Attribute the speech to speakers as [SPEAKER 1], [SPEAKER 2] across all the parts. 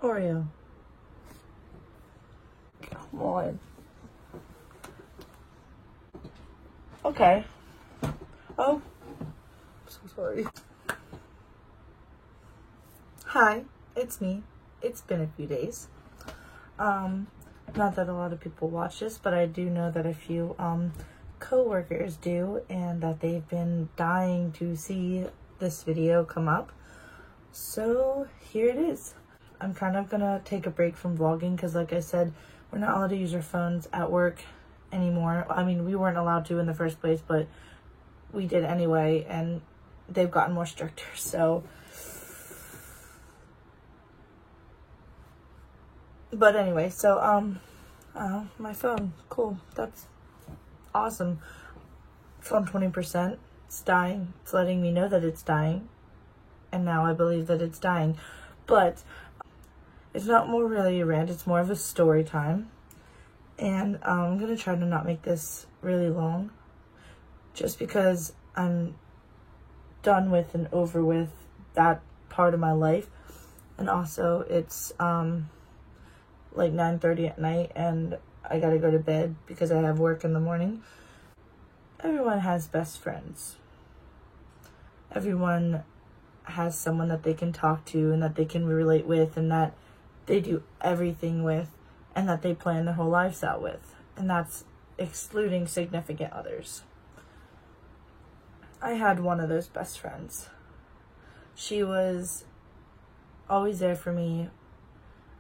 [SPEAKER 1] Oreo. Come on. Okay. Oh, I'm so sorry. Hi, it's me. It's been a few days. Not that a lot of people watch this, but I do know that a few co-workers do, and that they've been dying to see this video come up. So here it is. I'm kind of gonna take a break from vlogging because, like I said, we're not allowed to use our phones at work anymore. I mean, we weren't allowed to in the first place, but we did anyway, and they've gotten more stricter. So, but anyway, so my phone, cool, that's awesome. It's on 20%. It's dying. It's letting me know that it's dying, and now I believe that it's dying. But it's not more really a rant, it's more of a story time. And I'm gonna try to not make this really long, just because I'm done with and over with that part of my life. And also it's like 9:30 at night and I gotta go to bed because I have work in the morning. Everyone has best friends. Everyone has someone that they can talk to and that they can relate with and that they do everything with and that they plan their whole lives out with. And that's excluding significant others. I had one of those best friends. She was always there for me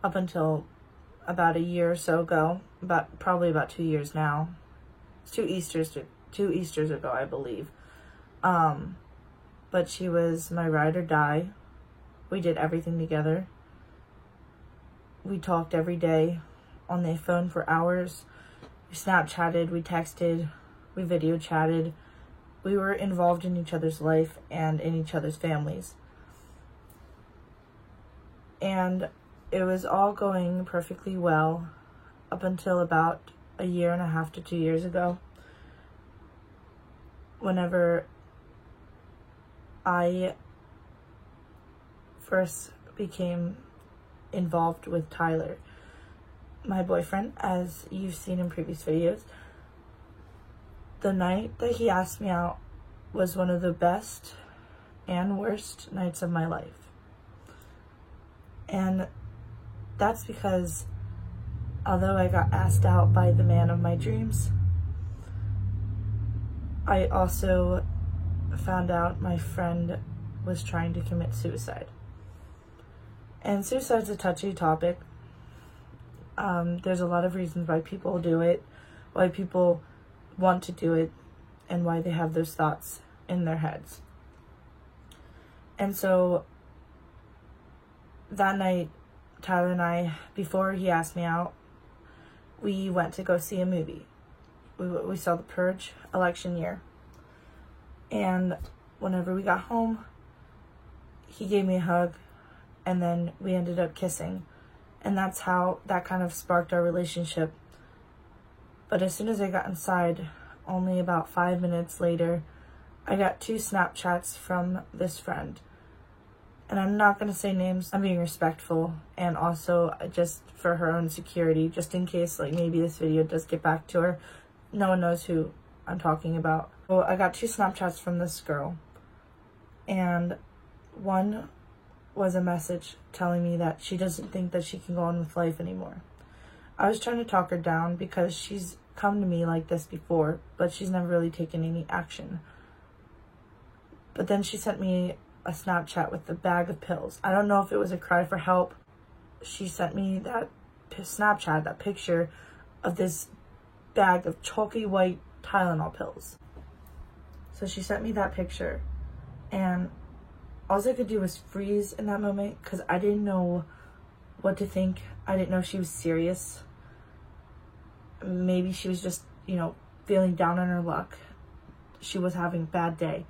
[SPEAKER 1] up until about a year or so ago. Probably about 2 years now. It's two Easters ago, I believe. But she was my ride or die. We did everything together. We talked every day on the phone for hours. We Snapchatted, we texted, we video chatted. We were involved in each other's life and in each other's families. And it was all going perfectly well up until about a year and a half to 2 years ago, whenever I first became involved with Tyler, my boyfriend, as you've seen in previous videos. The night that he asked me out was one of the best and worst nights of my life. And that's because although I got asked out by the man of my dreams, I also found out my friend was trying to commit suicide. And suicide's a touchy topic. There's a lot of reasons why people do it, why people want to do it, and why they have those thoughts in their heads. And so that night, Tyler and I, before he asked me out, we went to go see a movie. We saw The Purge election year. And whenever we got home, he gave me a hug, and then we ended up kissing. And that's how that kind of sparked our relationship. But as soon as I got inside, only about 5 minutes later, I got 2 Snapchats from this friend. And I'm not going to say names. I'm being respectful, and also just for her own security, just in case like maybe this video does get back to her. No one knows who I'm talking about. Well, I got 2 Snapchats from this girl, and one was a message telling me that she doesn't think that she can go on with life anymore. I was trying to talk her down because she's come to me like this before, but she's never really taken any action. But then she sent me a Snapchat with a bag of pills. I don't know if it was a cry for help. She sent me that Snapchat, that picture of this bag of chalky white Tylenol pills. So she sent me that picture, and all I could do was freeze in that moment because I didn't know what to think. I didn't know if she was serious. Maybe she was just, feeling down on her luck. She was having a bad day.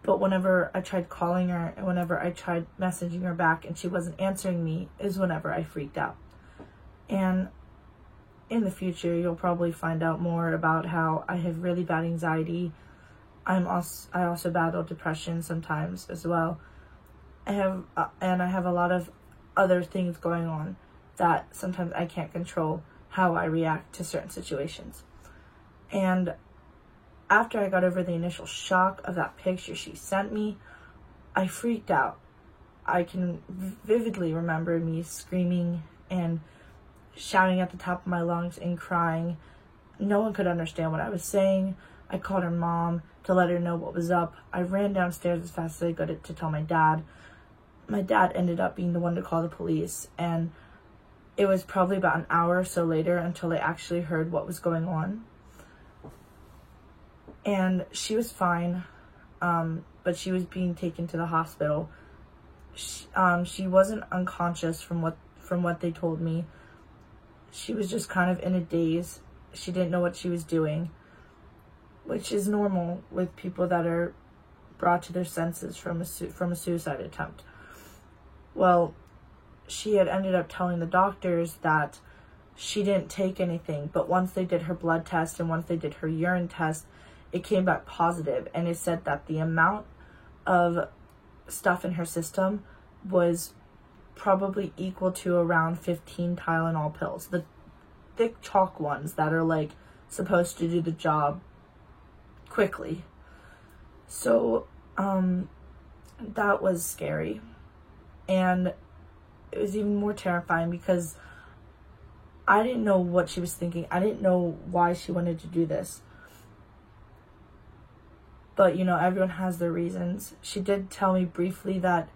[SPEAKER 1] But whenever I tried calling her and whenever I tried messaging her back and she wasn't answering me is whenever I freaked out. And in the future, you'll probably find out more about how I have really bad anxiety. I also battle depression sometimes as well. I have a lot of other things going on that sometimes I can't control how I react to certain situations. And after I got over the initial shock of that picture she sent me, I freaked out. I can vividly remember me screaming and shouting at the top of my lungs and crying. No one could understand what I was saying. I called her mom to let her know what was up. I ran downstairs as fast as I could to tell my dad. My dad ended up being the one to call the police, and it was probably about an hour or so later until they actually heard what was going on. And she was fine, but she was being taken to the hospital. She wasn't unconscious from what they told me. She was just kind of in a daze. She didn't know what she was doing, which is normal with people that are brought to their senses from a suicide attempt. Well, she had ended up telling the doctors that she didn't take anything, but once they did her blood test and once they did her urine test, it came back positive, and it said that the amount of stuff in her system was probably equal to around 15 Tylenol pills, the thick chalk ones that are like supposed to do the job quickly. So that was scary, and it was even more terrifying because I didn't know what she was thinking. I didn't know why she wanted to do this. But, you know, everyone has their reasons. She did tell me briefly that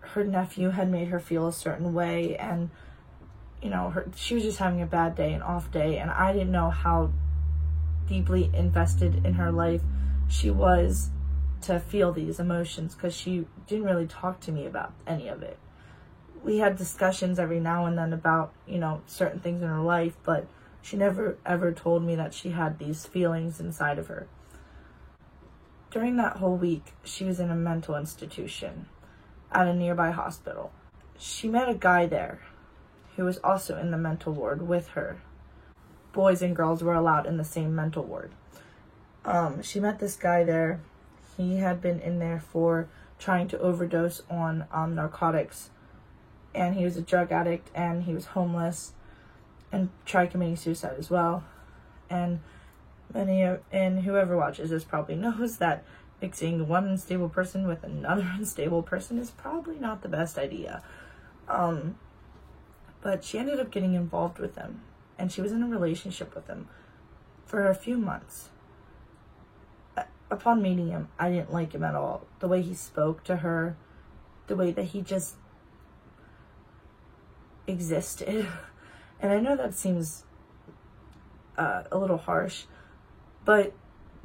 [SPEAKER 1] her nephew had made her feel a certain way, and, you know, she was just having a bad day, an off day, and I didn't know how deeply invested in her life she was to feel these emotions, because she didn't really talk to me about any of it. We had discussions every now and then about, you know, certain things in her life, but she never ever told me that she had these feelings inside of her. During that whole week, she was in a mental institution at a nearby hospital. She met a guy there who was also in the mental ward with her. Boys and girls were allowed in the same mental ward. She met this guy there. He had been in there for trying to overdose on narcotics, and he was a drug addict, and he was homeless and tried committing suicide as well. And whoever watches this probably knows that mixing one unstable person with another unstable person is probably not the best idea. But she ended up getting involved with him, and she was in a relationship with him for a few months. Upon meeting him, I didn't like him at all. The way he spoke to her, the way that he just existed. And I know that seems a little harsh, but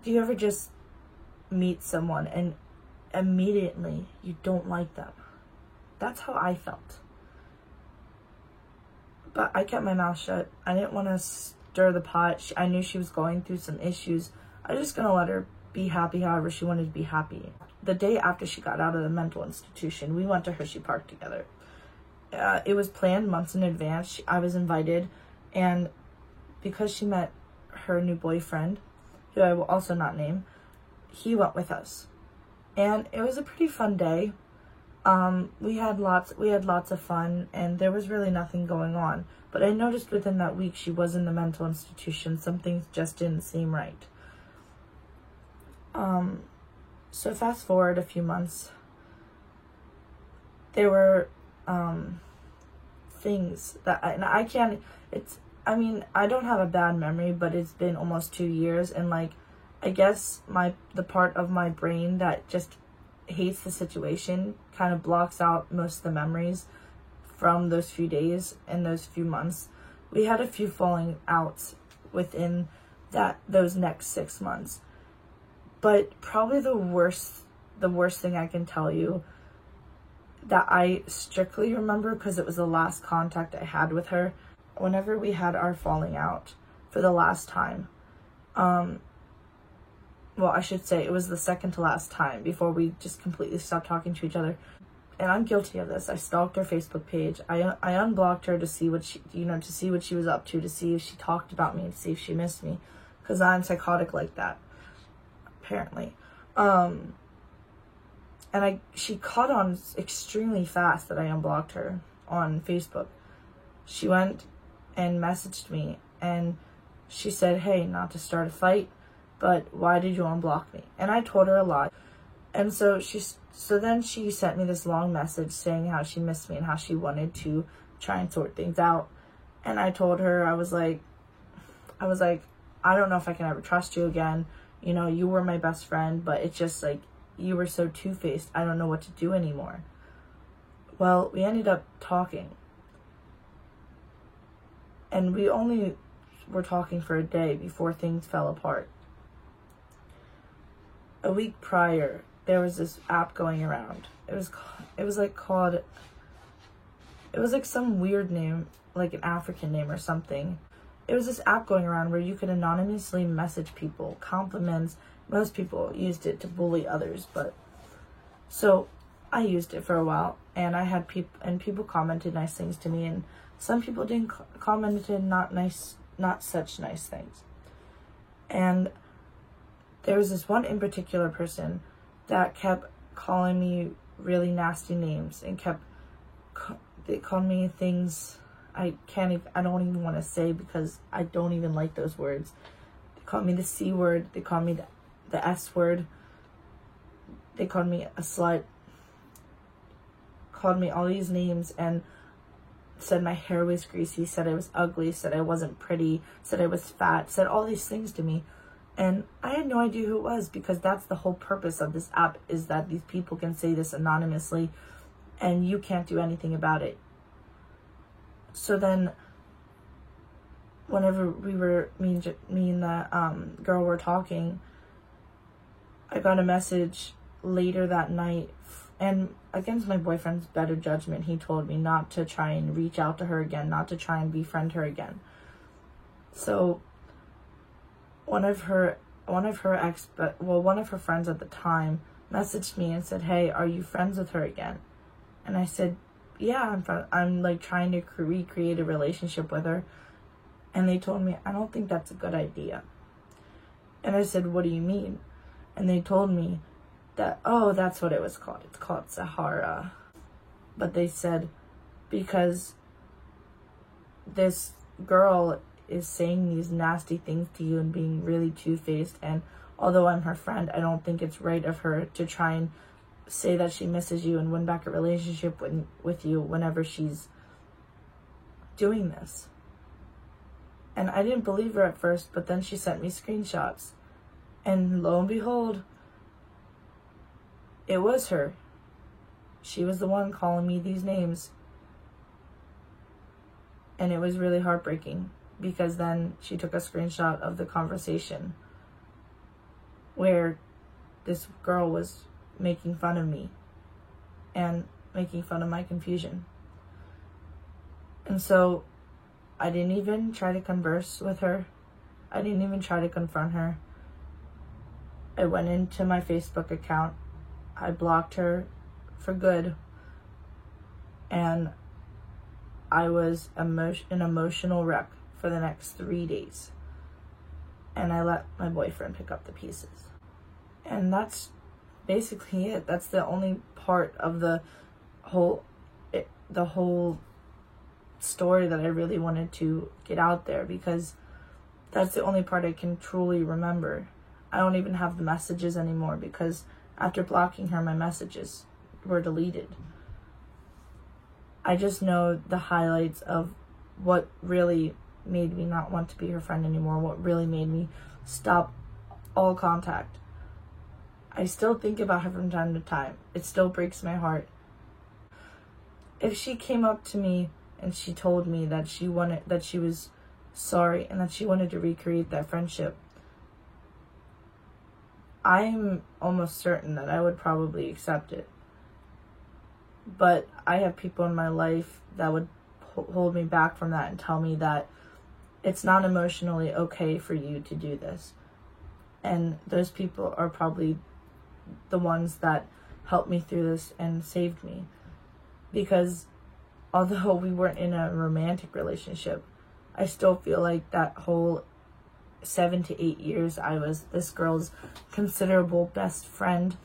[SPEAKER 1] do you ever just meet someone and immediately you don't like them? That's how I felt. But I kept my mouth shut. I didn't want to stir the pot. I knew she was going through some issues. I was just going to let her be happy however she wanted to be happy. The day after she got out of the mental institution, we went to Hershey Park together. It was planned months in advance. I was invited, and because she met her new boyfriend, who I will also not name, he went with us. And it was a pretty fun day. We had lots of fun, and there was really nothing going on. But I noticed within that week she was in the mental institution, some things just didn't seem right. So fast forward a few months, there were things that I don't have a bad memory, but it's been almost 2 years, and like, I guess the part of my brain that just hates the situation kind of blocks out most of the memories from those few days and those few months. We had a few falling outs within those next 6 months. But probably the worst thing I can tell you that I strictly remember, because it was the last contact I had with her, whenever we had our falling out for the last time, well, I should say it was the second to last time before we just completely stopped talking to each other. And I'm guilty of this. I stalked her Facebook page. I unblocked her to see what she was up to see if she talked about me, to see if she missed me, because I'm psychotic like that, apparently. And she caught on extremely fast that I unblocked her. on Facebook. She went and messaged me, and she said, hey, not to start a fight, but why did you unblock me? And I told her a lot. And so then she sent me this long message saying how she missed me and how she wanted to try and sort things out. And I told her, I was like, I don't know if I can ever trust you again. You know, you were my best friend, but it's just like, you were so two-faced. I don't know what to do anymore. Well, we ended up talking. And we only were talking for a day before things fell apart. A week prior, there was this app going around. It was like some weird name, like an African name or something. It was this app going around where you could anonymously message people, compliments. Most people used it to bully others, but so I used it for a while, and I had people commented nice things to me, and some people didn't commented not such nice things. And there was this one in particular person that kept calling me really nasty names and they called me things I don't even want to say because I don't even like those words. They called me the C word. They called me the S word. They called me a slut. Called me all these names and said my hair was greasy, said I was ugly, said I wasn't pretty, said I was fat, said all these things to me. And I had no idea who it was, because that's the whole purpose of this app, is that these people can say this anonymously and you can't do anything about it. So then whenever me and the girl were talking, I got a message later that night, and against my boyfriend's better judgment, he told me not to try and reach out to her again, not to try and befriend her again. So one of her friends at the time messaged me and said, hey, are you friends with her again? And I said, yeah, I'm like trying to recreate a relationship with her. And they told me, I don't think that's a good idea. And I said, what do you mean? And they told me that, oh, that's what it was called. It's called Sahara. But they said, because this girl is saying these nasty things to you and being really two-faced, and although I'm her friend, I don't think it's right of her to try and say that she misses you and win back a relationship with you whenever she's doing this. And I didn't believe her at first, but then she sent me screenshots, and lo and behold, it was her. She was the one calling me these names. And it was really heartbreaking, because then she took a screenshot of the conversation where this girl was making fun of me and making fun of my confusion. And so I didn't even try to converse with her. I didn't even try to confront her. I went into my Facebook account. I blocked her for good. And I was an emotional wreck for the next 3 days. And I let my boyfriend pick up the pieces. And that's basically it. That's the only part of the whole story that I really wanted to get out there, because that's the only part I can truly remember. I don't even have the messages anymore, because after blocking her, my messages were deleted. I just know the highlights of what really made me not want to be her friend anymore, what really made me stop all contact. I still think about her from time to time. It still breaks my heart. If she came up to me and she told me that she was sorry and that she wanted to recreate that friendship, I'm almost certain that I would probably accept it. But I have people in my life that would hold me back from that and tell me that it's not emotionally okay for you to do this. And those people are probably the ones that helped me through this and saved me. Because although we weren't in a romantic relationship, I still feel like that whole 7 to 8 years I was this girl's considerable best friend.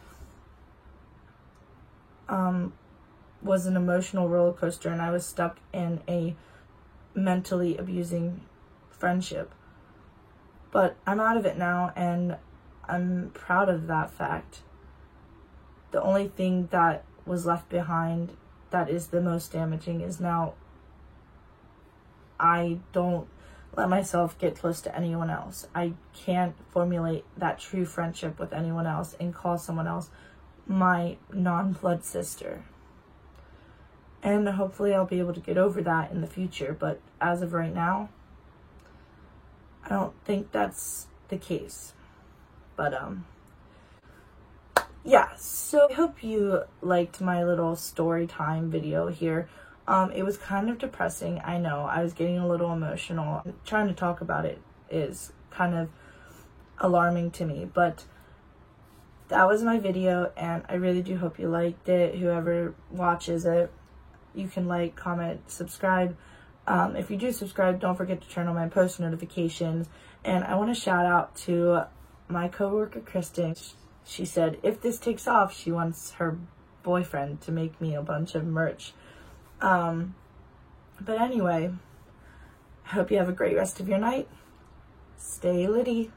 [SPEAKER 1] was an emotional roller coaster, and I was stuck in a mentally abusing friendship. But I'm out of it now, and I'm proud of that fact. The only thing that was left behind that is the most damaging is now I don't let myself get close to anyone else. I can't formulate that true friendship with anyone else and call someone else my non-blood sister. And hopefully I'll be able to get over that in the future, but as of right now, I don't think that's the case. But yeah, so I hope you liked my little story time video here. It was kind of depressing, I know. I was getting a little emotional. Trying to talk about it is kind of alarming to me, but that was my video, and I really do hope you liked it. Whoever watches it, you can like, comment, subscribe. If you do subscribe, don't forget to turn on my post notifications. And I want to shout out to my coworker, Kristen. She said, if this takes off, she wants her boyfriend to make me a bunch of merch. But anyway, I hope you have a great rest of your night. Stay litty.